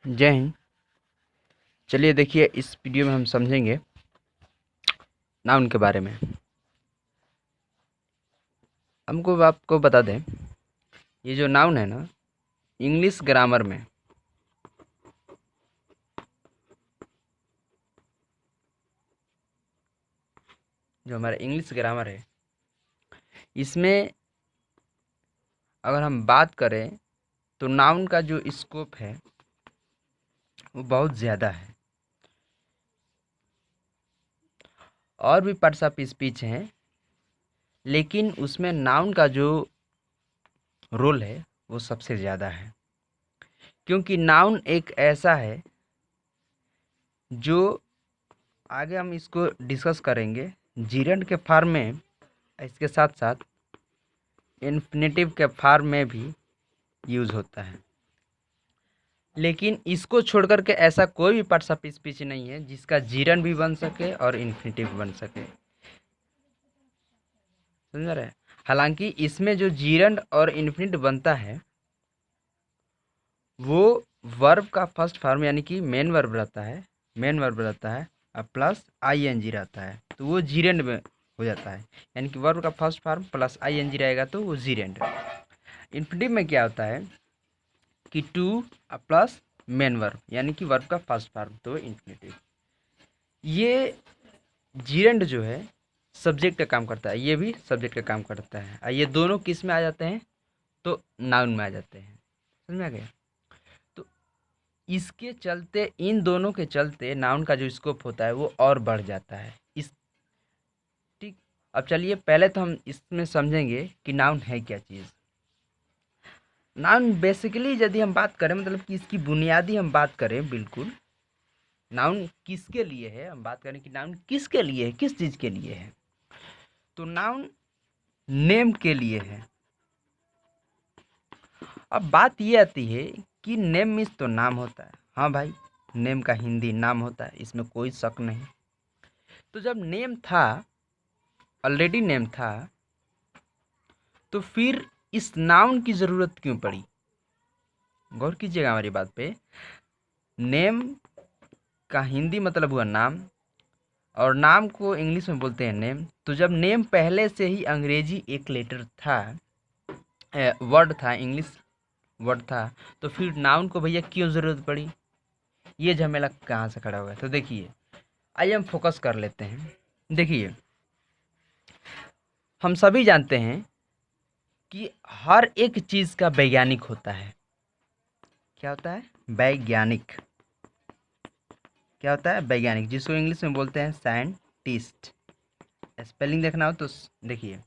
जय हिंद। चलिए देखिए, इस वीडियो में हम समझेंगे नाउन के बारे में। हमको आपको बता दें, ये जो नाउन है ना, इंग्लिश ग्रामर में जो हमारा इंग्लिश ग्रामर है, इसमें अगर हम बात करें तो नाउन का जो स्कोप है वो बहुत ज़्यादा है। और भी पार्ट्स ऑफ स्पीच हैं, लेकिन उसमें नाउन का जो रोल है वो सबसे ज़्यादा है, क्योंकि नाउन एक ऐसा है जो आगे हम इसको डिस्कस करेंगे। जीरेंड के फॉर्म में, इसके साथ साथ इन्फिनेटिव के फॉर्म में भी यूज़ होता है। लेकिन इसको छोड़ कर के ऐसा कोई भी पार्ट्स ऑफ स्पीच नहीं है जिसका जीरन भी बन सके और इन्फिनेटिव बन सके। समझ रहे हैं? हालांकि इसमें जो जीरन और इन्फिनिट बनता है वो वर्ब का फर्स्ट फॉर्म यानी कि मेन वर्ब रहता है, और प्लस आईएनजी रहता है, तो वो जीरेंड में हो जाता है। यानी कि वर्ब का फर्स्ट फॉर्म प्लस आईएनजी रहेगा तो वो जीरेंड। इन्फिनेटिव में क्या होता है कि टू प्लस मेन वर्ब यानी कि वर्ब का फर्स्ट फॉर्म, तो इन्फिनेटिव। ये जीरेंड जो है सब्जेक्ट का काम करता है, ये भी सब्जेक्ट का काम करता है, और ये दोनों किस में आ जाते हैं तो नाउन में आ जाते हैं। समझ में आ गया? तो इसके चलते, इन दोनों के चलते नाउन का जो स्कोप होता है वो और बढ़ जाता है। इस ठीक, अब चलिए पहले तो हम इसमें समझेंगे कि नाउन है क्या चीज़। नाउन बेसिकली यदि हम बात करें, मतलब कि इसकी बुनियादी हम बात करें, बिल्कुल नाउन किसके लिए है, हम बात करें कि नाउन किसके लिए है, किस चीज़ के लिए है, तो नाउन नेम के लिए है। अब बात ये आती है कि नेम मीन्स तो नाम होता है। हाँ भाई, नेम का हिंदी नाम होता है, इसमें कोई शक नहीं। तो जब नेम था, ऑलरेडी नेम था, तो फिर इस नाउन की ज़रूरत क्यों पड़ी? गौर कीजिएगा हमारी बात पे। नेम का हिंदी मतलब हुआ नाम, और नाम को इंग्लिश में बोलते हैं नेम। तो जब नेम पहले से ही अंग्रेजी एक लेटर था, वर्ड था, इंग्लिश वर्ड था, तो फिर नाउन को भैया क्यों ज़रूरत पड़ी? ये झमेला कहाँ से खड़ा हुआ है? तो देखिए, आइए हम फोकस कर लेते हैं। देखिए, हम सभी जानते हैं कि हर एक चीज़ का वैज्ञानिक होता है। क्या होता है? वैज्ञानिक। क्या होता है? वैज्ञानिक, जिसको इंग्लिश में बोलते हैं साइंटिस्ट। स्पेलिंग देखना हो तो देखिए,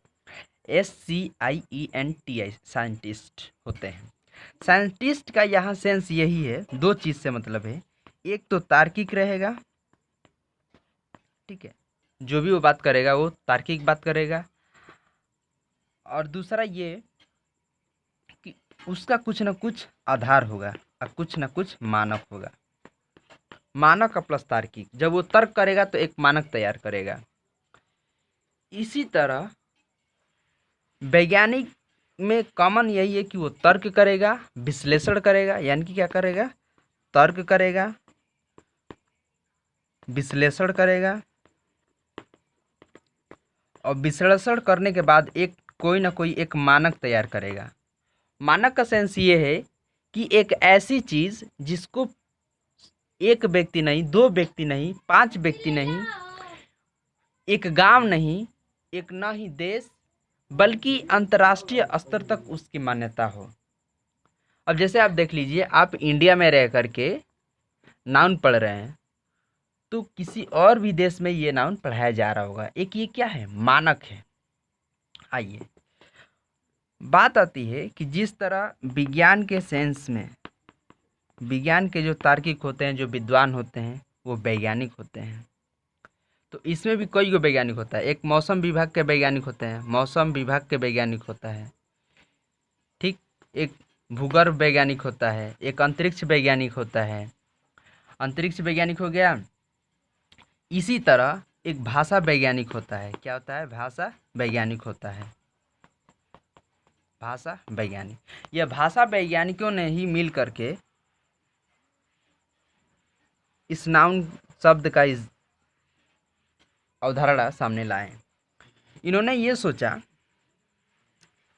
SCIENTI, साइंटिस्ट होते हैं। साइंटिस्ट का यहाँ सेंस यही है, दो चीज़ से मतलब है। एक तो तार्किक रहेगा, ठीक है, जो भी वो बात करेगा वो तार्किक बात करेगा, और दूसरा ये कि उसका कुछ ना कुछ आधार होगा और कुछ ना कुछ मानक होगा। मानक का प्लस तार्किक, जब वो तर्क करेगा तो एक मानक तैयार करेगा। इसी तरह वैज्ञानिक में कॉमन यही है कि वो तर्क करेगा, विश्लेषण करेगा, यानी कि क्या करेगा? तर्क करेगा, विश्लेषण करेगा, और विश्लेषण करने के बाद एक कोई ना कोई एक मानक तैयार करेगा। मानक का सेंस ये है कि एक ऐसी चीज़ जिसको एक व्यक्ति नहीं, दो व्यक्ति नहीं, पांच व्यक्ति नहीं, एक गांव नहीं, एक ना ही देश, बल्कि अंतर्राष्ट्रीय स्तर तक उसकी मान्यता हो। अब जैसे आप देख लीजिए, आप इंडिया में रह करके नाउन पढ़ रहे हैं, तो किसी और भी देश में ये नाउन पढ़ाया जा रहा होगा। एक ये क्या है? मानक है। आइए, बात आती है कि जिस तरह विज्ञान के सेंस में, विज्ञान के जो तार्किक होते हैं, जो विद्वान होते हैं, वो वैज्ञानिक होते हैं। तो इसमें भी कई गो वैज्ञानिक होता है। एक मौसम विभाग के वैज्ञानिक होते हैं, मौसम विभाग के वैज्ञानिक होता है, ठीक। एक भूगर्भ वैज्ञानिक होता है, एक अंतरिक्ष वैज्ञानिक होता है, अंतरिक्ष वैज्ञानिक हो गया। इसी तरह एक भाषा वैज्ञानिक होता है। क्या होता है? भाषा वैज्ञानिक होता है। भाषा वैज्ञानिक, यह भाषा वैज्ञानिकों ने ही मिल करके इस नाउन शब्द का इस अवधारणा सामने लाए। इन्होंने ये सोचा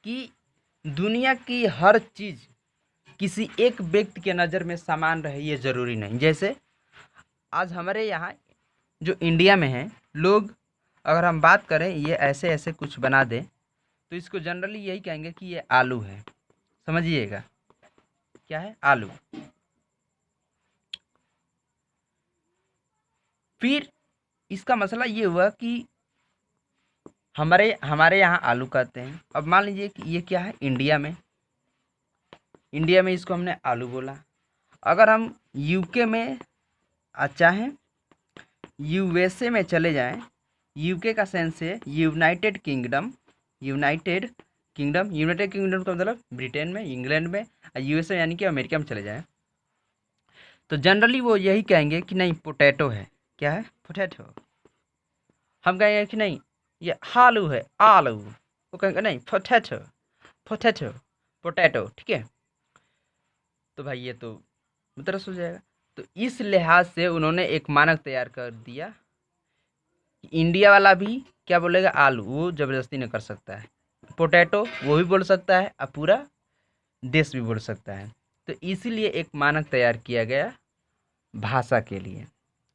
कि दुनिया की हर चीज़ किसी एक व्यक्ति के नज़र में समान रहे ये ज़रूरी नहीं। जैसे आज हमारे यहाँ जो इंडिया में है लोग, अगर हम बात करें ये ऐसे ऐसे कुछ बना दें तो इसको जनरली यही कहेंगे कि ये आलू है। समझिएगा, क्या है? आलू। फिर इसका मसला ये हुआ कि हमारे यहाँ आलू कहते हैं। अब मान लीजिए कि ये क्या है, इंडिया में इसको हमने आलू बोला। अगर हम यूके में चाहें यूएसए में चले जाएं, यूके का सेंस है यूनाइटेड किंगडम। यूनाइटेड किंगडम का मतलब ब्रिटेन में, इंग्लैंड में, और यूएसए यानी कि अमेरिका में चले जाएं तो जनरली वो यही कहेंगे कि नहीं पोटैटो है। क्या है? पोटैटो। हम कहेंगे कि नहीं ये आलू है, आलू। वो कहेंगे नहीं पोटैटो, पोटैटो, पोटैटो। ठीक है, तो भाई ये तो मुद्रस हो जाएगा। तो इस लिहाज से उन्होंने एक मानक तैयार कर दिया कि इंडिया वाला भी क्या बोलेगा, आलू, वो ज़बरदस्ती नहीं कर सकता है। पोटैटो वो भी बोल सकता है और पूरा देश भी बोल सकता है। तो इसीलिए एक मानक तैयार किया गया भाषा के लिए।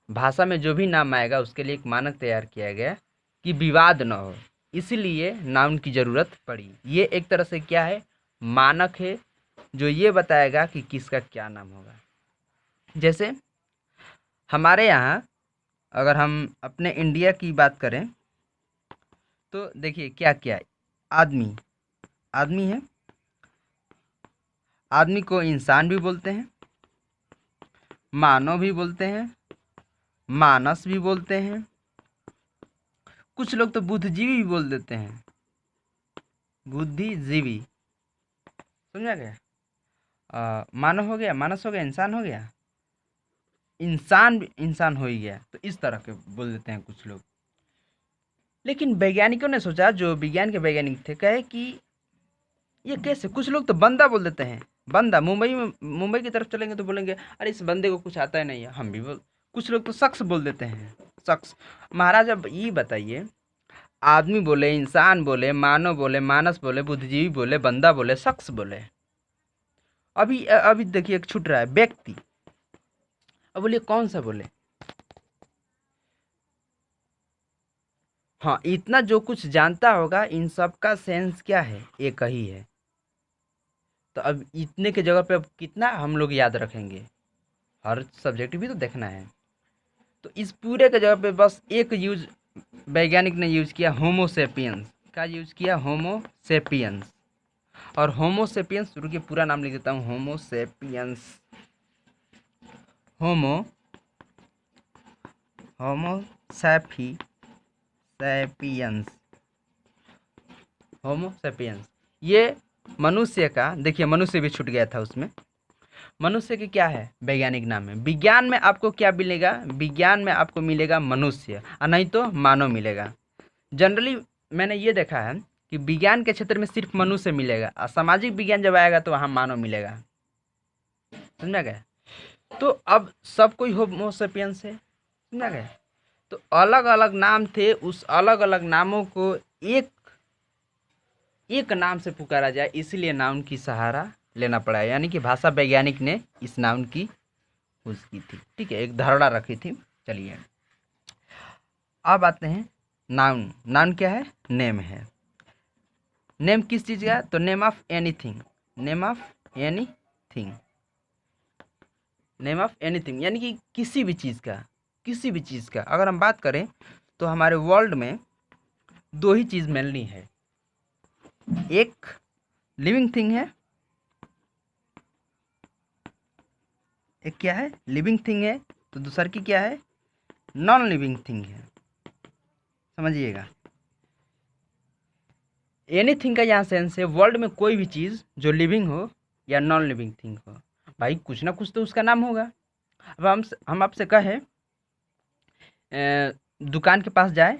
भाषा में जो भी नाम आएगा उसके लिए एक मानक तैयार किया गया कि विवाद न हो, इसीलिए नाउन की ज़रूरत पड़ी। ये एक तरह से क्या है, मानक है जो ये बताएगा कि किसका क्या नाम होगा। जैसे हमारे यहाँ अगर हम अपने इंडिया की बात करें तो देखिए क्या क्या है। आदमी है, आदमी को इंसान भी बोलते हैं, मानव भी बोलते हैं, मानस भी बोलते हैं, कुछ लोग तो बुद्धिजीवी भी बोल देते हैं। बुद्धिजीवी, समझा गया? मानव हो गया, मानस हो गया, इंसान हो गया, इंसान हो ही गया। तो इस तरह के बोल देते हैं कुछ लोग। लेकिन वैज्ञानिकों ने सोचा, जो विज्ञान के वैज्ञानिक थे, कहे कि ये कैसे, कुछ लोग तो बंदा बोल देते हैं। बंदा, मुंबई की तरफ चलेंगे तो बोलेंगे अरे इस बंदे को कुछ आता है नहीं है, हम भी बोल। कुछ लोग तो शख्स बोल देते हैं, शख्स। महाराज अब ये बताइए, आदमी बोले, इंसान बोले, मानव बोले, मानस बोले, बुद्धिजीवी बोले, बंदा बोले, शख्स बोले, अभी अभी देखिए एक छूट रहा है, व्यक्ति। अब बोलिए कौन सा बोले? हाँ, इतना जो कुछ जानता होगा इन सब का सेंस क्या है, एक ही है। तो अब इतने के जगह पे अब कितना हम लोग याद रखेंगे, हर सब्जेक्ट भी तो देखना है। तो इस पूरे के जगह पे बस एक यूज वैज्ञानिक ने यूज किया, होमोसेपियंस का यूज किया, होमोसेपियंस। और होमोसेपियंस, रुकिए पूरा नाम लिख देता हूँ, होमोसेपियंस। होमोसेपियंस ये मनुष्य का, देखिए मनुष्य भी छूट गया था उसमें। मनुष्य के क्या है, वैज्ञानिक नाम है। विज्ञान में आपको क्या मिलेगा, विज्ञान में आपको मिलेगा मनुष्य, और नहीं तो मानव मिलेगा। जनरली मैंने ये देखा है कि विज्ञान के क्षेत्र में सिर्फ मनुष्य मिलेगा, और सामाजिक विज्ञान जब आएगा तो वहाँ मानव मिलेगा। समझा गया? तो अब सब कोई होमोसेपियंस है, समझा गया? तो अलग अलग नाम थे, उस अलग अलग नामों को एक नाम से पुकारा जाए, इसलिए नाउन की सहारा लेना पड़ा है। यानी कि भाषा वैज्ञानिक ने इस नाउन की खोज की थी। ठीक है, एक धारणा रखी थी। चलिए अब आते हैं नाउन। नाउन क्या है? नेम है। नेम किस चीज़ का? तो name of anything, name of anything, name of anything यानी कि किसी भी चीज़ का, किसी भी चीज़ का। अगर हम बात करें तो हमारे वर्ल्ड में दो ही चीज़ मेनली है, एक लिविंग थिंग है, एक क्या है, लिविंग थिंग है, तो दूसरा की क्या है, नॉन लिविंग थिंग है। समझिएगा, एनीथिंग का यहाँ सेंस है वर्ल्ड में कोई भी चीज़ जो लिविंग हो या नॉन लिविंग थिंग हो, भाई कुछ ना कुछ तो उसका नाम होगा। अब हम आपसे कहें दुकान के पास जाए,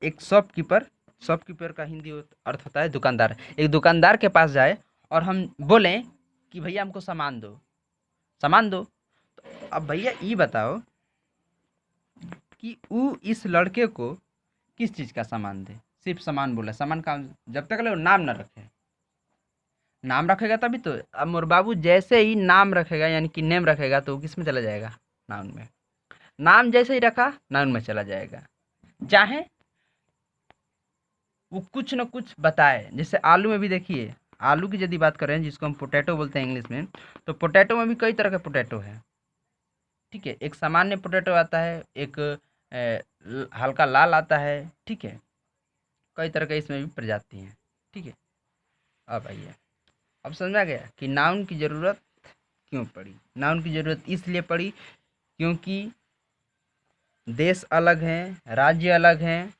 एक शॉपकीपर का हिंदी अर्थ होता है दुकानदार। एक दुकानदार के पास जाए और हम बोलें कि भैया हमको सामान दो, सामान दो। तो अब भैया ये बताओ कि वो इस लड़के को किस चीज़ का सामान दे। सिर्फ सामान बोला, सामान का जब तक वो नाम ना रखे, नाम रखेगा तभी तो। अब मोर बाबू जैसे ही नाम रखेगा यानी कि नेम रखेगा तो वो किस में चला जाएगा, नाउन में। नाम जैसे ही रखा नाउन में चला जाएगा। चाहे वो कुछ न कुछ बताए, जैसे आलू में भी देखिए, आलू की यदि बात करें जिसको हम पोटैटो बोलते हैं इंग्लिश में, तो पोटैटो में भी कई तरह के पोटैटो है। ठीक है, एक सामान्य पोटैटो आता है, एक हल्का लाल आता है। ठीक है, कई तरह के इसमें भी प्रजाति हैं। ठीक है, अब आइए, अब समझा गया कि नाउन की ज़रूरत क्यों पड़ी। नाउन की ज़रूरत इसलिए पड़ी क्योंकि देश अलग हैं, राज्य अलग हैं,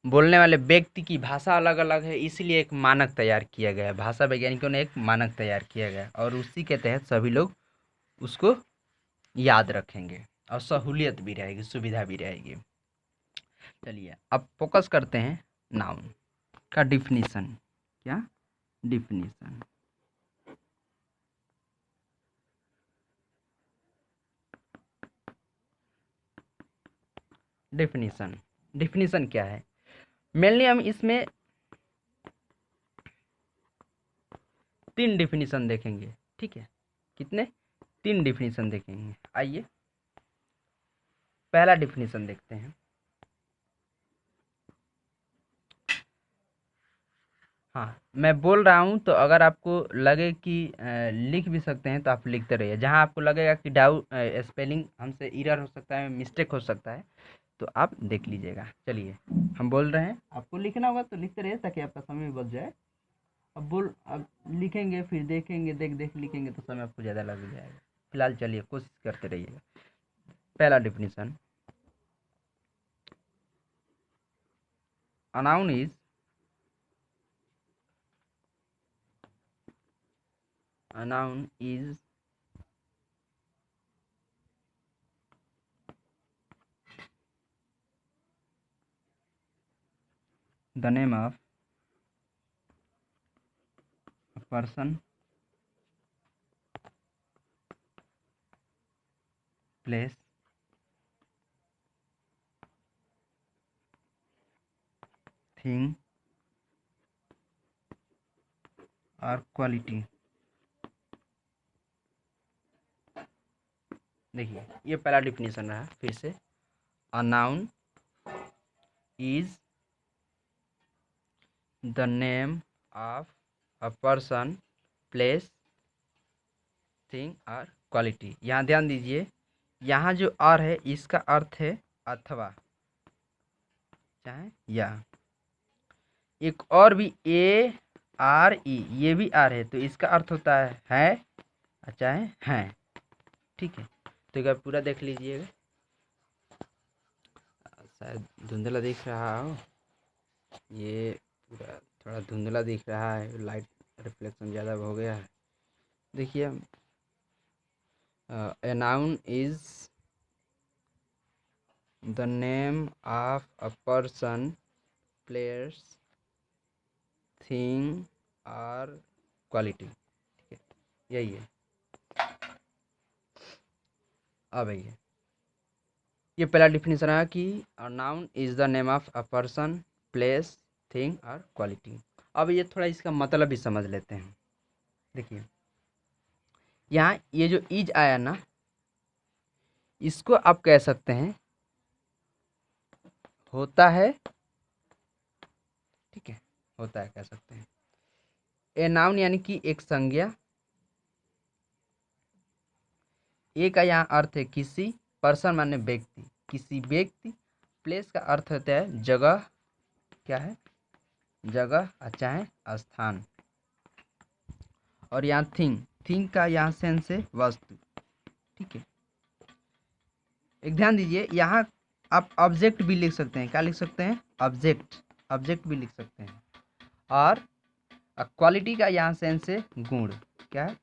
बोलने वाले व्यक्ति की भाषा अलग अलग है, इसलिए एक मानक तैयार किया गया। भाषा वैज्ञानिकों ने एक मानक तैयार किया गया और उसी के तहत सभी लोग उसको याद रखेंगे और सहूलियत भी रहेगी, सुविधा भी रहेगी। चलिए अब फोकस करते हैं नाउन का डिफिनीशन। क्या डिफिनीशन? डिफिनीशन क्या है? मेनली हम इसमें 3 डिफिनीशन देखेंगे। ठीक है, कितने? 3 डिफिनीशन देखेंगे। आइए पहला डिफिनीशन देखते हैं। हाँ, मैं बोल रहा हूँ तो अगर आपको लगे कि लिख भी सकते हैं तो आप लिखते रहिए। जहाँ आपको लगेगा कि डाउट, स्पेलिंग हमसे एरर हो सकता है, मिस्टेक हो सकता है, तो आप देख लीजिएगा। चलिए हम बोल रहे हैं, आपको लिखना होगा तो लिखते रहिए ताकि आपका समय भी बच जाए। अब लिखेंगे फिर देखेंगे, देख देख लिखेंगे तो समय आपको ज़्यादा लग जाएगा। फिलहाल चलिए कोशिश करते रहिएगा। पहला definition, a noun is the name of a person, place, thing और क्वालिटी। देखिए ये पहला डिफिनीशन रहा। फिर से, a noun is the name of a person, place, thing और क्वालिटी। यहाँ ध्यान दीजिए, यहाँ जो आर है इसका अर्थ है अथवा, चाहे या। एक और भी ए आर ई, ये भी आर है तो इसका अर्थ होता है चाहे हैं। ठीक है, तो एक बार पूरा देख लीजिएगा। शायद धुंधला दिख रहा हो, ये पूरा थोड़ा धुंधला दिख रहा है, लाइट रिफ्लेक्शन ज़्यादा हो गया है। देखिए, a noun is the name of a person, place, thing और क्वालिटी। ठीक है, यही है। अब ये पहला डिफिनीशन है कि noun is the name of a person, place, thing और क्वालिटी। अब ये थोड़ा इसका मतलब भी समझ लेते हैं। देखिए यहाँ ये जो इज आया ना, इसको आप कह सकते हैं होता है। ठीक है, होता है कह सकते हैं। ए नाउन यानी कि एक संज्ञा। ए का यहाँ अर्थ है किसी, पर्सन माने व्यक्ति, किसी व्यक्ति। प्लेस का अर्थ होता है जगह, क्या है? जगह चाहे स्थान। और यहाँ थिंग का यहाँ सेंस है वस्तु। ठीक है, एक ध्यान दीजिए, यहाँ आप ऑब्जेक्ट भी लिख सकते हैं। क्या लिख सकते हैं? ऑब्जेक्ट भी लिख सकते हैं। और क्वालिटी का यहाँ सेंस है गुण। क्या है?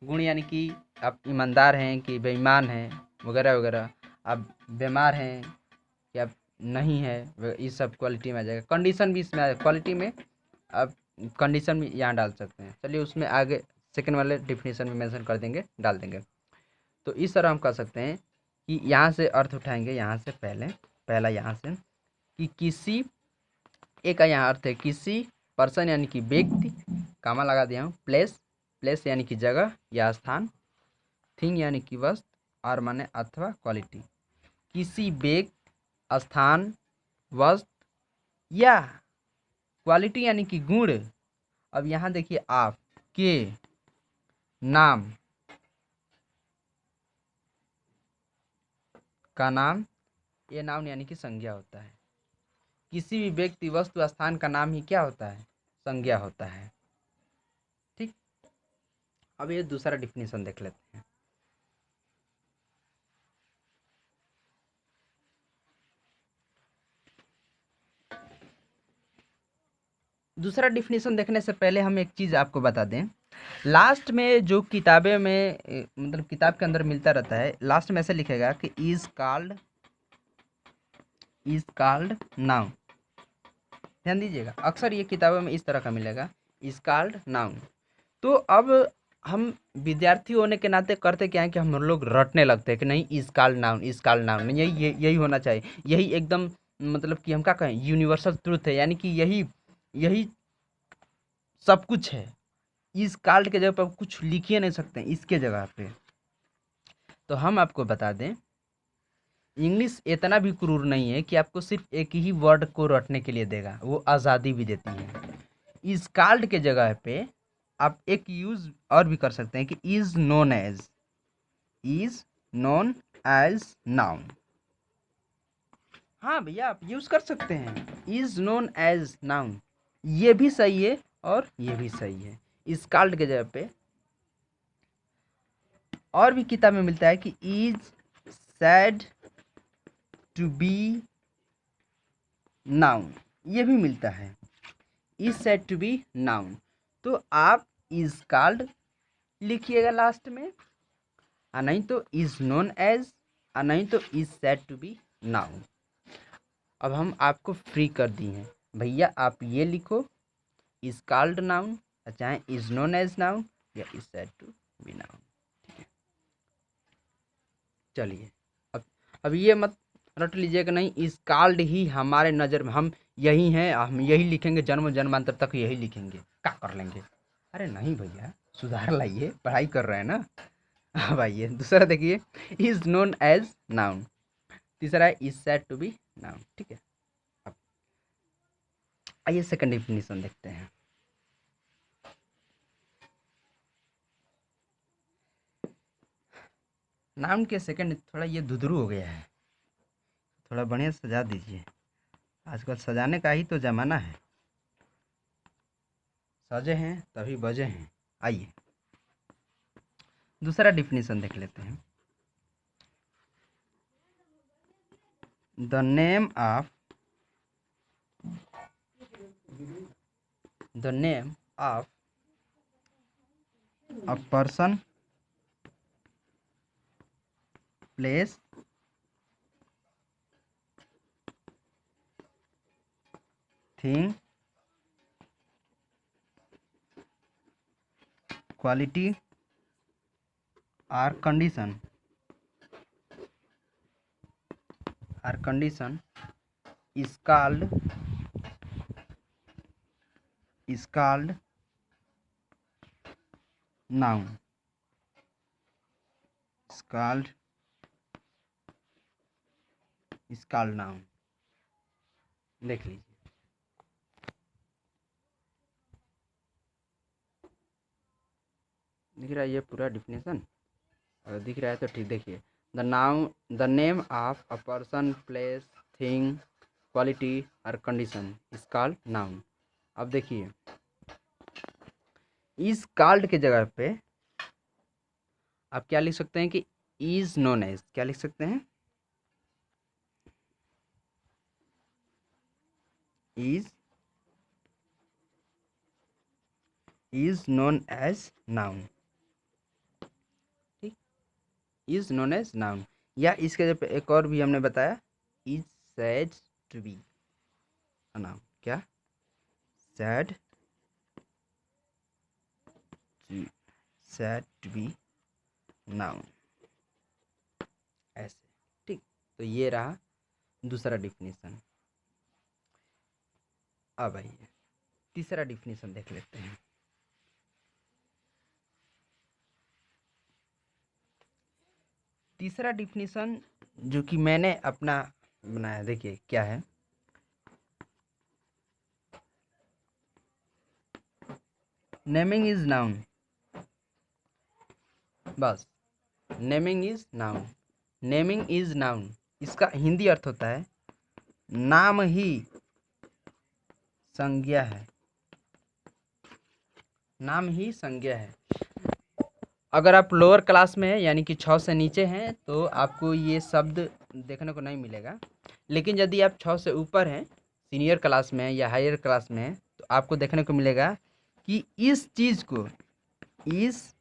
गुण यानी कि आप ईमानदार हैं कि बेईमान हैं, वगैरह वगैरह। आप बीमार हैं कि आप नहीं है, ये सब क्वालिटी में आ जाएगा। कंडीशन भी इसमें आ जाएगा, क्वालिटी में आप कंडीशन भी यहाँ डाल सकते हैं। चलिए उसमें आगे सेकंड वाले डिफिनीशन में मेंशन कर देंगे, डाल देंगे। तो इस तरह हम कर सकते हैं कि यहाँ से अर्थ उठाएंगे, यहाँ से पहला यहाँ से कि किसी एक का यहाँ अर्थ है किसी पर्सन यानी कि व्यक्ति, कामा लगा दिया हूँ, प्लेस यानी कि जगह या स्थान, थिंग यानी कि वस्तु, और माने अथवा क्वालिटी, किसी व्यक्ति, स्थान, वस्तु या क्वालिटी यानी कि गुण। अब यहाँ देखिए आपके नाम का नाम, ये नाउन यानी कि संज्ञा होता है। किसी भी व्यक्ति, वस्तु, स्थान का नाम ही क्या होता है? संज्ञा होता है। ठीक, अब ये दूसरा डिफिनीशन देख लेते हैं। दूसरा डिफिनीशन देखने से पहले हम एक चीज़ आपको बता दें, लास्ट में जो किताबें में मतलब किताब के अंदर मिलता रहता है, लास्ट में ऐसे लिखेगा कि इज कॉल्ड नाउन। ध्यान दीजिएगा, अक्सर ये किताबों में इस तरह का मिलेगा, इज कॉल्ड नाउन। तो अब हम विद्यार्थी होने के नाते करते क्या है कि हम लोग रटने लगते हैं कि नहीं is called noun, is called noun, यही होना चाहिए, यही एकदम मतलब कि हम क्या कहें यूनिवर्सल ट्रूथ है, यानी कि यही सब कुछ है। इस कॉल्ड के जगह पर कुछ लिख ही नहीं सकते इसके जगह पे। तो हम आपको बता दें, इंग्लिश इतना भी क्रूर नहीं है कि आपको सिर्फ एक ही वर्ड को रटने के लिए देगा, वो आज़ादी भी देती है। इज कॉल्ड के जगह पे आप एक यूज और भी कर सकते हैं कि इज नोन एज नाउन। हाँ भैया, आप यूज कर सकते हैं इज नोन एज नाउन, ये भी सही है और ये भी सही है। इज कॉल्ड के जगह पे और भी किताब में मिलता है कि is said to be noun, ये भी मिलता है, is said to be noun. तो आप इज कॉल्ड लिखिएगा लास्ट में, और नहीं तो इज नोन एज, और नहीं तो is said to be noun. अब हम आपको फ्री कर दिए हैं भैया, आप ये लिखो इज कॉल्ड नाउन, चाहे इज नोन एज नाउन या is said to be noun. ठीक है, चलिए अब ये मत रट लीजिए कि नहीं इज कॉल्ड ही हमारे नज़र में हम यही हैं, हम यही लिखेंगे, जन्म जन्मांतर तक यही लिखेंगे, क्या कर लेंगे। अरे नहीं भैया, सुधार लाइए, पढ़ाई कर रहे हैं ना। अब आइए दूसरा देखिए, इज नोन एज नाउन। तीसरा है is said to be noun. ठीक है, अब आइए सेकंड डिफिनीशन देखते हैं। नाउन के सेकंड थोड़ा ये धुधरू हो गया है, थोड़ा बढ़िया सजा दीजिए, आजकल सजाने का ही तो ज़माना है, सजे हैं तभी बजे हैं। आइए दूसरा डिफिनीशन देख लेते हैं। The name of a person, place, thing, quality or condition is called noun, is called noun। देख लीजिए, दिख रहा है ये पूरा डिफिनेशन, अगर दिख रहा है तो ठीक। देखिए, the name of a person, place, thing, quality और कंडीशन इज कॉल्ड नाउन। अब देखिए, इज कॉल्ड के जगह पे आप क्या लिख सकते हैं कि इज नोन एज, क्या लिख सकते हैं, इज नोन एज नाउन। ठीक, इज नोन एज नाउन, या इसके जगह पे एक और भी हमने बताया, is said to be noun. क्या? Said to said to be noun, ऐसे। ठीक, तो ये रहा दूसरा डिफिनीशन। अब आइए तीसरा डिफिनीशन देख लेते हैं। तीसरा डिफिनीशन जो कि मैंने अपना बनाया, देखिए क्या है। नेमिंग इज नाउन, बस naming is noun. Naming is noun, इसका हिंदी अर्थ होता है नाम ही संज्ञा है। नाम ही संज्ञा है। अगर आप लोअर क्लास में हैं यानी कि 6 से नीचे हैं तो आपको ये शब्द देखने को नहीं मिलेगा, लेकिन यदि आप 6 से ऊपर हैं, सीनियर क्लास में या हायर क्लास में हैं, तो आपको देखने को मिलेगा कि इस चीज़ को इस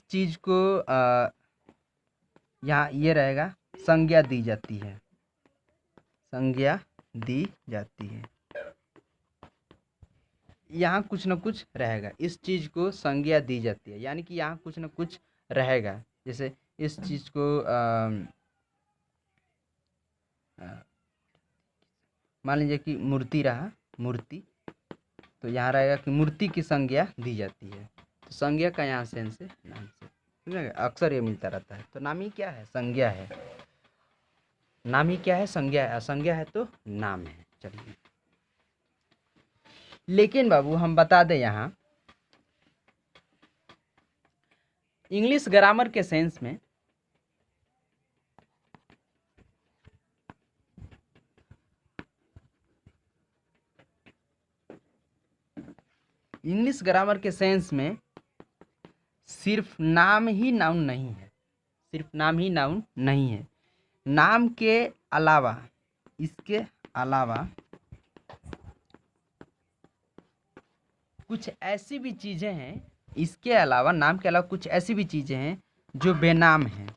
चीज़ को यहाँ ये रहेगा संज्ञा दी जाती है। संज्ञा दी जाती है, यहाँ कुछ न कुछ रहेगा। इस चीज़ को संज्ञा दी जाती है यानी कि यहाँ कुछ न कुछ रहेगा। जैसे इस चीज़ को मान लीजिए कि मूर्ति रहा, मूर्ति, तो यहाँ रहेगा कि मूर्ति की संज्ञा दी जाती है। तो संज्ञा का यहाँ सेंस है नाम से, समझेगा, अक्सर ये मिलता रहता है। तो नाम ही क्या है? संज्ञा है। नाम ही क्या है? संज्ञा है। असंज्ञा है तो नाम है। चलिए, लेकिन बाबू हम बता दें, यहाँ इंग्लिश ग्रामर के सेंस में सिर्फ नाम ही नाउन नहीं है। सिर्फ नाम ही नाउन नहीं है। नाम के अलावा, इसके अलावा कुछ ऐसी भी चीज़ें हैं, इसके अलावा, नाम के अलावा कुछ ऐसी भी चीज़ें हैं जो बेनाम हैं,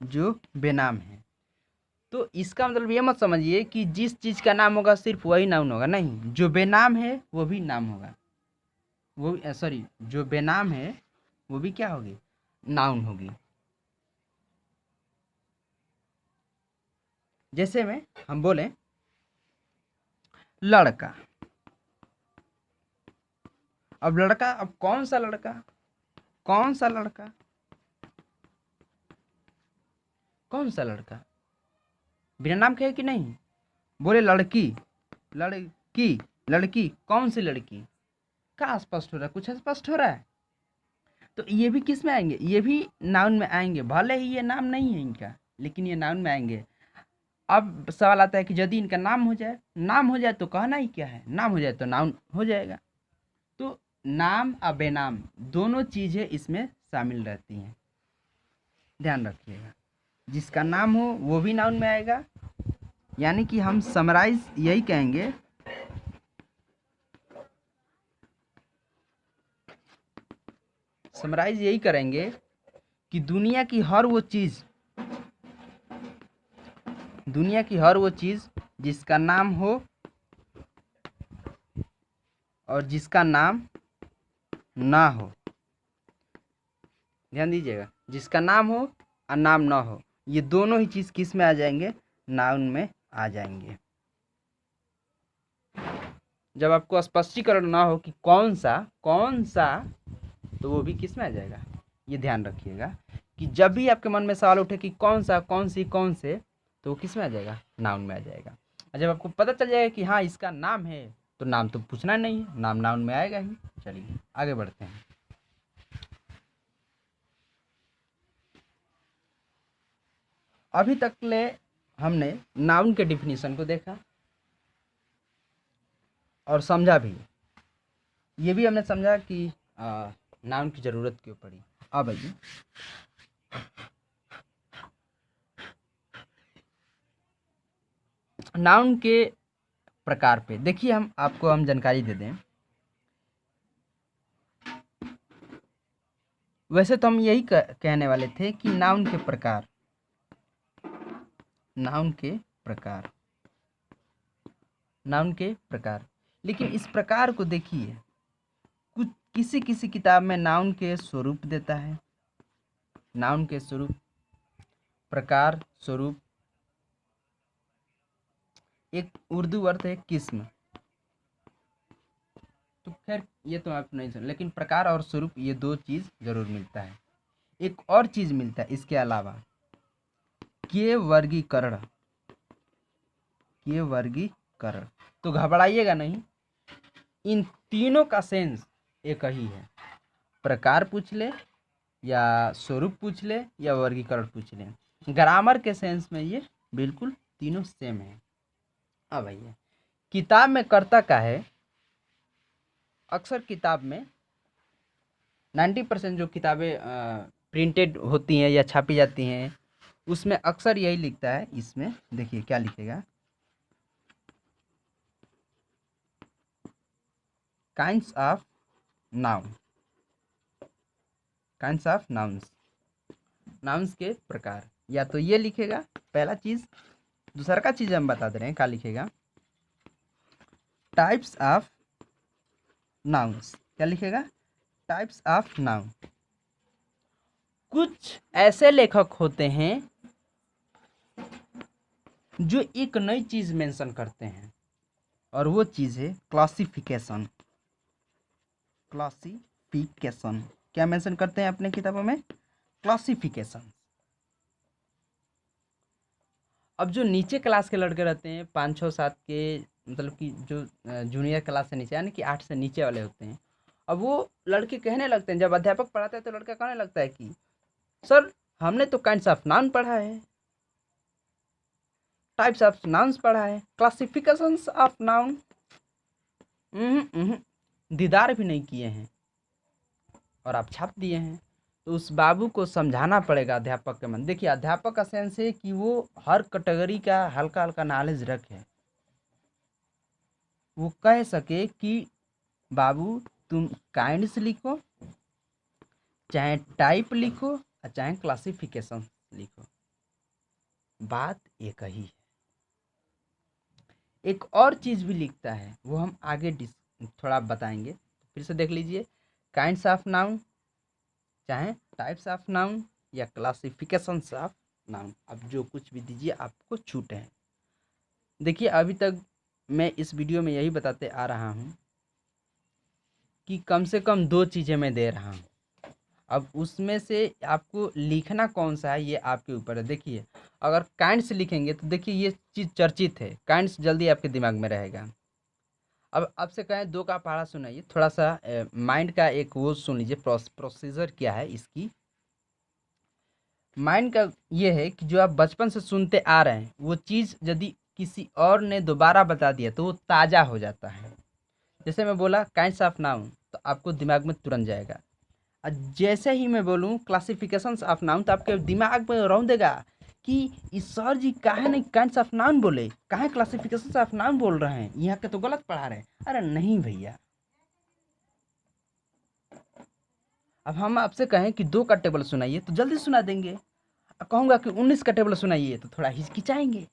जो बेनाम हैं। तो इसका मतलब ये मत समझिए कि जिस चीज़ का नाम होगा सिर्फ वही नाउन होगा, नहीं, जो बेनाम है वो भी नाम होगा। वो सॉरी, जो बेनाम है वो भी क्या होगी? नाउन होगी। जैसे में हम बोले लड़का, अब लड़का, अब कौन सा लड़का? कौन सा लड़का? कौन सा लड़का? बिना नाम के है कि नहीं? बोले लड़की, लड़की, लड़की, कौन सी लड़की? क्या स्पष्ट हो रहा है? कुछ स्पष्ट हो रहा है? तो ये भी किस में आएंगे? ये भी नाउन में आएंगे, भले ही ये नाम नहीं है इनका, लेकिन ये नाउन में आएंगे। अब सवाल आता है कि यदि इनका नाम हो जाए तो कहना ही क्या है? नाम हो जाए तो नाउन हो जाएगा। तो नाम और बेनाम दोनों चीज़ें इसमें शामिल रहती हैं, ध्यान रखिएगा। जिसका नाम हो वो भी नाउन में आएगा, यानी कि हम समराइज यही कहेंगे, समराइज यही करेंगे कि दुनिया की हर वो चीज़ जिसका नाम हो और जिसका नाम ना हो, ध्यान दीजिएगा, जिसका नाम हो और नाम ना हो, ये दोनों ही चीज़ किस में आ जाएंगे? नाउन में आ जाएंगे। जब आपको स्पष्टीकरण ना हो कि कौन सा, तो वो भी किस में आ जाएगा? ये ध्यान रखिएगा कि जब भी आपके मन में सवाल उठे कि कौन सा, कौन सी, कौन से, तो वो किस में आ जाएगा? नाउन में आ जाएगा। और जब आपको पता चल जाएगा कि हाँ इसका नाम है, तो नाम तो पूछना नहीं है, नाम नाउन में आएगा ही। चलिए आगे बढ़ते हैं। अभी तक ले हमने नाउन के डिफिनीशन को देखा और समझा भी। ये भी हमने समझा कि नाउन की ज़रूरत क्यों पड़ी। अब आइए नाउन के प्रकार पे देखिए, हम जानकारी दे दें। वैसे तो हम यही कहने वाले थे कि नाउन के प्रकार, नाउन के प्रकार, नाउन के प्रकार। लेकिन इस प्रकार को देखिए, कुछ किसी किसी किताब में नाउन के स्वरूप देता है, नाउन के स्वरूप, प्रकार, स्वरूप। एक उर्दू अर्थ है किस्म, तो खैर ये तो आप नहीं सुन, लेकिन प्रकार और स्वरूप ये दो चीज जरूर मिलता है। एक और चीज मिलता है इसके अलावा, के वर्गीकरण, के वर्गीकरण। तो घबराइएगा नहीं, इन तीनों का सेंस एक ही है। प्रकार पूछ ले या स्वरूप पूछ ले या वर्गीकरण पूछ ले, ग्रामर के सेंस में ये बिल्कुल तीनों सेम है। अब भैया किताब में कर्ता का है, अक्सर किताब में 90% जो किताबें प्रिंटेड होती हैं या छापी जाती हैं उसमें अक्सर यही लिखता है। इसमें देखिए क्या लिखेगा, kinds of noun, kinds of nouns, nouns के प्रकार। या तो ये लिखेगा पहला चीज, दूसरा का चीज हम बता दे रहे हैं क्या लिखेगा, टाइप्स ऑफ नाउन्स। क्या लिखेगा, टाइप्स ऑफ नाउन। कुछ ऐसे लेखक होते हैं जो एक नई चीज मेंशन करते हैं और वो चीज है क्लासिफिकेशन, क्लासिफिकेशन। क्या मेंशन करते हैं अपने किताबों में, क्लासिफिकेशन। अब जो नीचे क्लास के लड़के रहते हैं 5, 6, 7 के, मतलब कि जो जूनियर क्लास से नीचे यानी कि 8 से नीचे वाले होते हैं, अब वो लड़के कहने लगते हैं, जब अध्यापक पढ़ाता है तो लड़का कहने लगता है कि सर हमने तो काइंड्स ऑफ नाउन पढ़ा है, टाइप्स ऑफ नाउन्स पढ़ा है, क्लासिफिकेशंस ऑफ नाउन दीदार भी नहीं किए हैं और आप छाप दिए हैं। तो उस बाबू को समझाना पड़ेगा अध्यापक के मन। देखिए अध्यापक का सेंस है कि वो हर कैटेगरी का हल्का हल्का नॉलेज रखे, वो कह सके कि बाबू तुम काइंड्स लिखो, चाहे टाइप लिखो और चाहे क्लासिफिकेशन लिखो, बात एक ही है। एक और चीज भी लिखता है, वो हम आगे थोड़ा बताएंगे, फिर से देख लीजिए, काइंड्स ऑफ नाउन, चाहे टाइप्स ऑफ नाउन या क्लासिफिकेशंस ऑफ नाउन, अब जो कुछ भी दीजिए आपको छूट है। देखिए अभी तक मैं इस वीडियो में यही बताते आ रहा हूँ कि कम से कम 2 चीज़ें मैं दे रहा हूँ। अब उसमें से आपको लिखना कौन सा है ये आपके ऊपर है। देखिए अगर काइंड्स लिखेंगे तो देखिए ये चीज़ चर्चित है, काइंड्स जल्दी आपके दिमाग में रहेगा। अब आपसे कहें 2 का पढ़ा सुनाइए, थोड़ा सा माइंड का एक वो सुन लीजिए, प्रोसीजर क्या है इसकी। माइंड का ये है कि जो आप बचपन से सुनते आ रहे हैं वो चीज़ यदि किसी और ने दोबारा बता दिया तो वो ताज़ा हो जाता है। जैसे मैं बोला काइंड्स ऑफ नाउन तो आपको दिमाग में तुरंत जाएगा, और जैसे ही मैं बोलूँ क्लासिफिकेशंस ऑफ नाउन तो आपके दिमाग में रौंदेगा कि इस सर जी काहे नहीं काइंड्स ऑफ नाउन बोले, काहे क्लासिफिकेशंस ऑफ नाउन बोल रहे हैं, यहाँ के तो गलत पढ़ा रहे हैं। अरे नहीं भैया, अब हम आपसे कहें कि 2 का टेबल सुनाइए तो जल्दी सुना देंगे, कहूँगा कि 19 का टेबल सुनाइए तो थोड़ा हिचकिचाएंगे,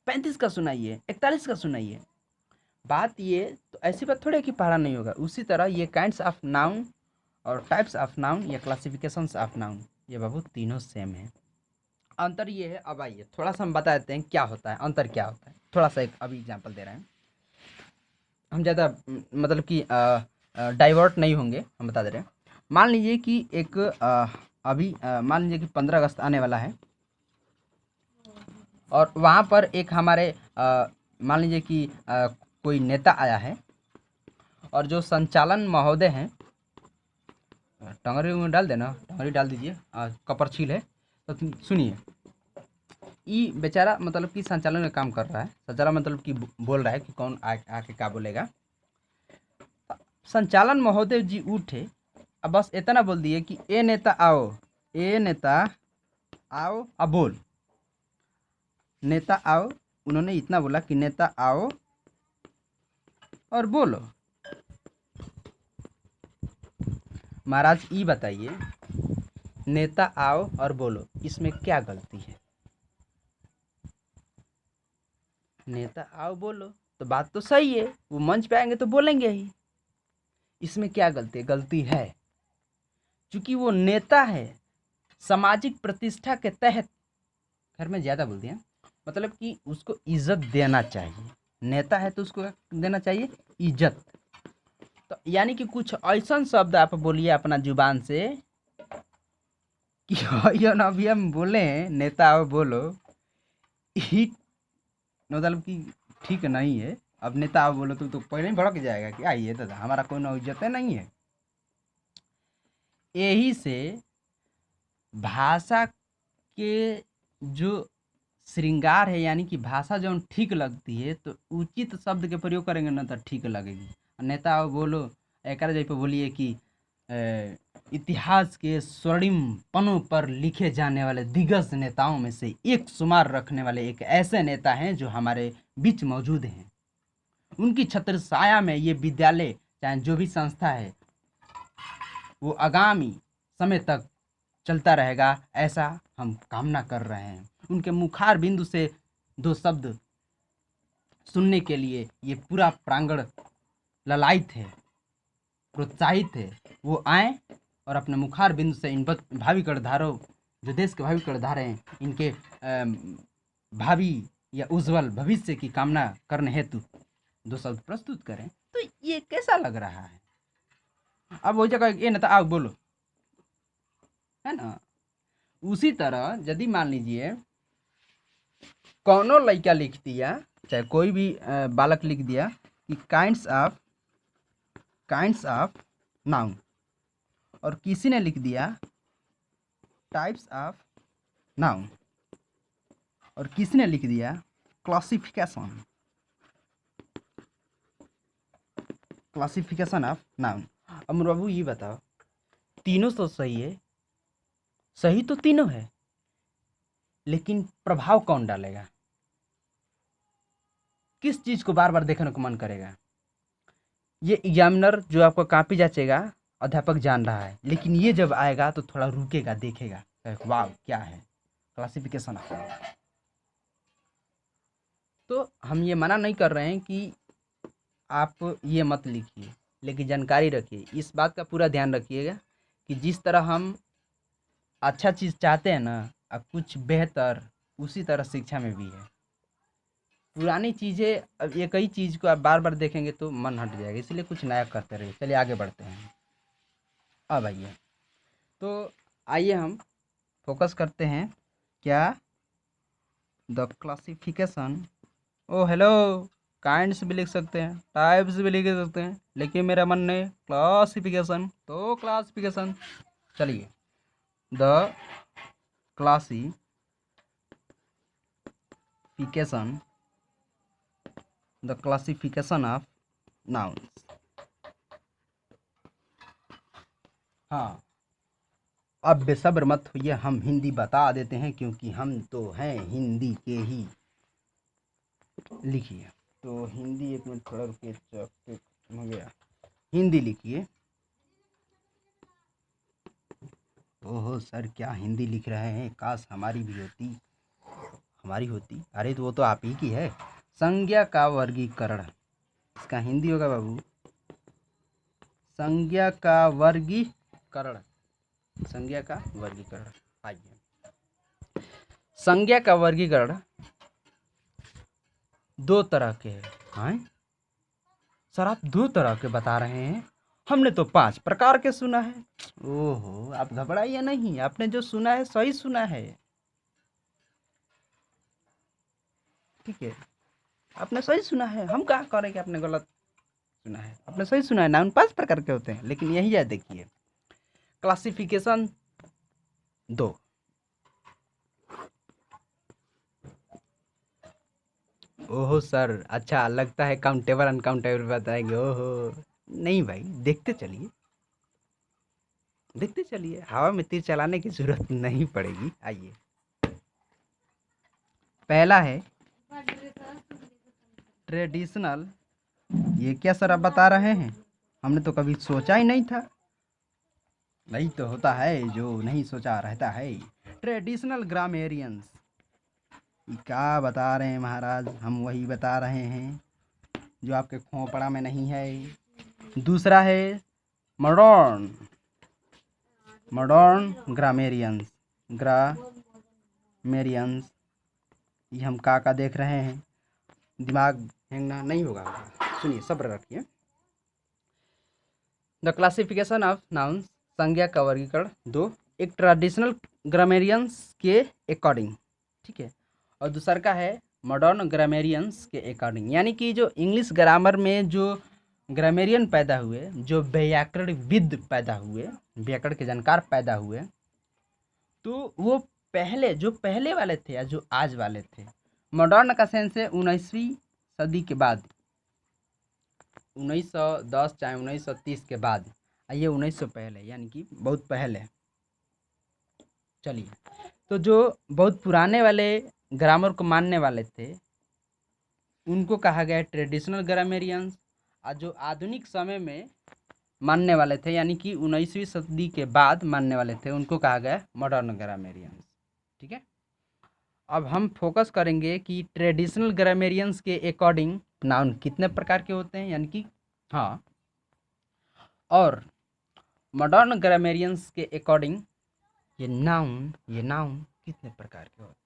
35 का सुनाइए, 41 का सुनाइए। बात ये तो ऐसी बात थोड़ी है कि पढ़ा नहीं होगा। उसी तरह ये काइंड्स ऑफ नाउन और टाइप्स ऑफ नाउन या क्लासिफिकेशंस ऑफ नाउन ये बाबू तीनों सेम है। अंतर ये है, अब आइए थोड़ा सा हम बता देते हैं क्या होता है, अंतर क्या होता है। थोड़ा सा एक अभी एग्जांपल दे रहे हैं, हम ज़्यादा मतलब कि डाइवर्ट नहीं होंगे, हम बता दे रहे हैं। मान लीजिए कि एक अभी मान लीजिए कि 15 अगस्त आने वाला है और वहाँ पर एक हमारे मान लीजिए कि कोई नेता आया है और जो संचालन महोदय हैं, टंगरी में डाल देना, टंगरी डाल दीजिए, कपर छील है तो सुनिए, ये बेचारा मतलब कि संचालन में काम कर रहा है, संचालन मतलब कि बोल रहा है कि कौन आके क्या बोलेगा। संचालन महोदय जी उठे, अब बस इतना बोल दिए कि ए नेता आओ, ए नेता आओ, अब बोल, नेता आओ। उन्होंने इतना बोला कि नेता आओ और बोलो। महाराज ये बताइए नेता आओ और बोलो, इसमें क्या गलती है? नेता आओ बोलो तो बात तो सही है, वो मंच पे आएंगे तो बोलेंगे ही। इसमें क्या गलती है? गलती है, क्योंकि वो नेता है, सामाजिक प्रतिष्ठा के तहत। खैर मैं ज़्यादा बोल दिया, मतलब कि उसको इज्जत देना चाहिए। नेता है तो उसको देना चाहिए इज्जत। तो यानी कि कुछ ऐसा शब्द आप बोलिए अपना जुबान से कि यो ना अभी हम बोले हैं नेता आओ बोलो, ही मतलब कि ठीक नहीं है। अब नेता आओ बोलो तो पहले ही भड़क जाएगा कि आइए दादा हमारा कोई ना इज्जत नहीं है। यही से भाषा के जो श्रृंगार है, यानी कि भाषा जो ठीक लगती है तो उचित शब्द के प्रयोग करेंगे ना तो ठीक लगेगी। नेता आओ बोलो एक जगह पे बोलिए कि इतिहास के स्वर्णिम पन्नों पर लिखे जाने वाले दिग्गज नेताओं में से एक शुमार रखने वाले एक ऐसे नेता हैं जो हमारे बीच मौजूद हैं। उनकी छत्र छाया में ये विद्यालय चाहे जो भी संस्था है वो आगामी समय तक चलता रहेगा, ऐसा हम कामना कर रहे हैं। उनके मुखार बिंदु से दो शब्द सुनने के लिए ये पूरा प्रांगण ललायित है, प्रोत्साहित है। वो आए और अपने मुखार बिंदु से इन भावी कर्णधारों, जो देश के भावी कर्णधार हैं, इनके भावी या उज्जवल भविष्य की कामना करने हेतु दो शब्द प्रस्तुत करें। तो ये कैसा लग रहा है? अब वो जगह ये नेता आओ बोलो, है ना। उसी तरह यदि मान लीजिए कौनो लड़का लिख दिया, चाहे कोई भी बालक लिख दिया कि काइंड्स ऑफ नाउन, और किसी ने लिख दिया टाइप्स ऑफ नाउन, और किसी ने लिख दिया क्लासिफिकेशन ऑफ नाउन। अब बाबू ये बताओ, तीनों तो सही है, सही तो तीनों है, लेकिन प्रभाव कौन डालेगा? किस चीज को बार बार देखने को मन करेगा? ये एग्जामिनर जो आपको कॉपी जांचेगा अध्यापक जान रहा है, लेकिन ये जब आएगा तो थोड़ा रुकेगा, देखेगा, वाह क्या है क्लासिफिकेशन। तो हम ये मना नहीं कर रहे हैं कि आप ये मत लिखिए, लेकिन जानकारी रखिए, इस बात का पूरा ध्यान रखिएगा कि जिस तरह हम अच्छा चीज़ चाहते हैं ना, अब कुछ बेहतर उसी तरह शिक्षा में भी है। पुरानी चीज़ें, अब एक ही चीज़ को आप बार बार देखेंगे तो मन हट जाएगा, इसलिए कुछ नया करते रहिए। चलिए आगे बढ़ते हैं। अब आइए, तो आइए हम फोकस करते हैं क्या, the classification. Oh hello, kinds भी लिख सकते हैं, टाइप्स भी लिख सकते हैं, लेकिन मेरा मन नहीं, क्लासिफिकेशन तो क्लासिफिकेशन। चलिए, द क्लासिफिकेशन ऑफ नाउन्स। हाँ, अब बेसब्र मत होइए, हम हिंदी बता देते हैं क्योंकि हम तो हैं हिंदी के ही। लिखिए, तो हिंदी, एक मिनट थोड़ा रुकिए, हो गया, हिंदी लिखिए। ओहो सर, क्या हिंदी लिख रहे हैं, काश हमारी भी होती, हमारी होती। अरे तो वो तो आप ही की है। संज्ञा का वर्गीकरण, इसका हिंदी होगा बाबू संज्ञा का वर्गीकरण। संज्ञा का वर्गीकरण, आइए। संज्ञा का वर्गीकरण दो तरह के हैं। सर आप दो तरह के बता रहे हैं, हमने तो 5 प्रकार के सुना है। ओहो, आप घबराइए नहीं, आपने जो सुना है सही सुना है, ठीक है, आपने सही सुना है। हम कहाँ करें कि आपने गलत सुना है, आपने सही सुना है। नाउन 5 प्रकार के होते हैं, लेकिन यही है, देखिए क्लासिफिकेशन 2। ओहो सर, अच्छा लगता है काउंटेबल अनकाउंटेबल बताएंगे। ओहो नहीं भाई, देखते चलिए, देखते चलिए, हवा में तीर चलाने की जरूरत नहीं पड़ेगी। आइए, पहला है ट्रेडिशनल। ये क्या सर आप बता रहे हैं, हमने तो कभी सोचा ही नहीं था। वही तो होता है जो नहीं सोचा रहता है। ट्रेडिशनल ग्रामेरियंस, क्या बता रहे हैं महाराज, हम वही बता रहे हैं जो आपके खोपड़ा में नहीं है। दूसरा है मॉडर्न, मॉडर्न ग्रामेरियंस, ग्रामेरियंस, ये हम का देख रहे हैं, दिमाग हैंगना नहीं होगा। सुनिए, सब्र रखिए। द क्लासिफिकेशन ऑफ नाउन्स, संज्ञा का वर्गीकरण दो, एक ट्रेडिशनल ग्रामेरियंस के अकॉर्डिंग, ठीक है, और दूसरा का है मॉडर्न ग्रामेरियंस के अकॉर्डिंग। यानी कि जो इंग्लिश ग्रामर में जो ग्रामेरियन पैदा हुए, जो व्याकरणविद पैदा हुए, व्याकरण के जानकार पैदा हुए, तो वो पहले जो पहले वाले थे या जो आज वाले थे। मॉडर्न का सेंस है 19वीं सदी के बाद, 1910 चाहे 1930 के बाद, ये 1900 पहले, यानी कि बहुत पहले। चलिए, तो जो बहुत पुराने वाले ग्रामर को मानने वाले थे उनको कहा गया ट्रेडिशनल ग्रामेरियंस, और जो आधुनिक समय में मानने वाले थे यानी कि 19वीं सदी के बाद मानने वाले थे उनको कहा गया मॉडर्न ग्रामेरियंस। ठीक है, अब हम फोकस करेंगे कि ट्रेडिशनल ग्रामेरियंस के अकॉर्डिंग नाउन कितने प्रकार के होते हैं, यानी कि हाँ, और मॉडर्न ग्रामेरियंस के अकॉर्डिंग ये नाउन कितने प्रकार के होते हैं।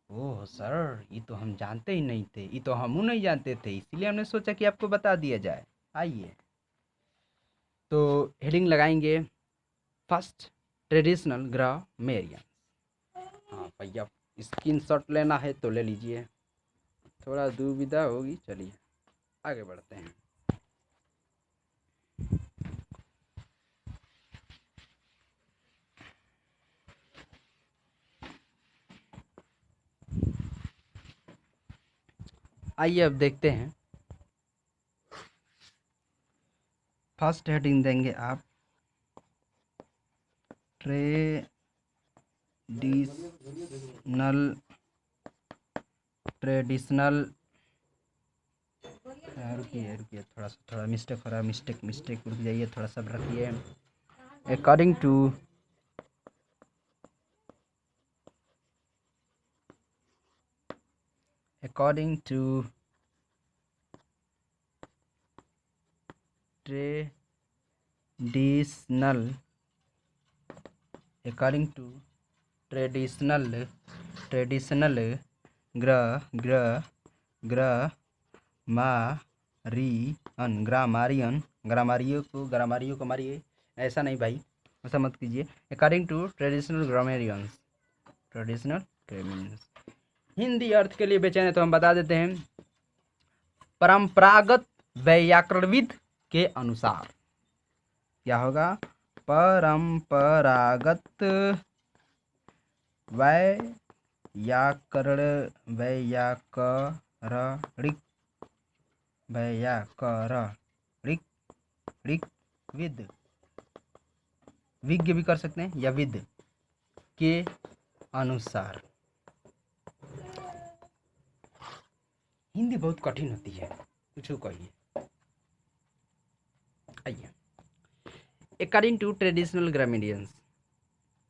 ओह सर, ये तो हम जानते ही नहीं थे, ये तो हम नहीं जानते थे, इसीलिए हमने सोचा कि आपको बता दिया जाए। आइए, तो हेडिंग लगाएंगे फर्स्ट, ट्रेडिशनल ग्रामेरियन। हाँ भैया, स्क्रीनशॉट लेना है तो ले लीजिए, थोड़ा दुविधा होगी। चलिए आगे बढ़ते हैं। आइए अब देखते हैं। फर्स्ट हेडिंग देंगे आप ट्रेडिशनल रुकिए थोड़ा मिस्टेक हो रहा है, मिस्टेक रुक जाइए, थोड़ा सब रखिए। अकॉर्डिंग टू ट्रेडिशनल ग्रामारियो को मारिए, ऐसा नहीं भाई, ऐसा मत कीजिए। According to traditional grammarians, Hindi अर्थ के लिए बेचैन है तो हम बता देते हैं, परंपरागत व्याकरणविद के अनुसार। क्या होगा? परंपरागत वैयाकरणिक विद, विज्ञ भी कर सकते हैं, या विद के अनुसार। हिंदी बहुत कठिन होती है, कुछ कहिए। आइए, अकॉर्डिंग टू ट्रेडिशनल ग्रामेरियंस,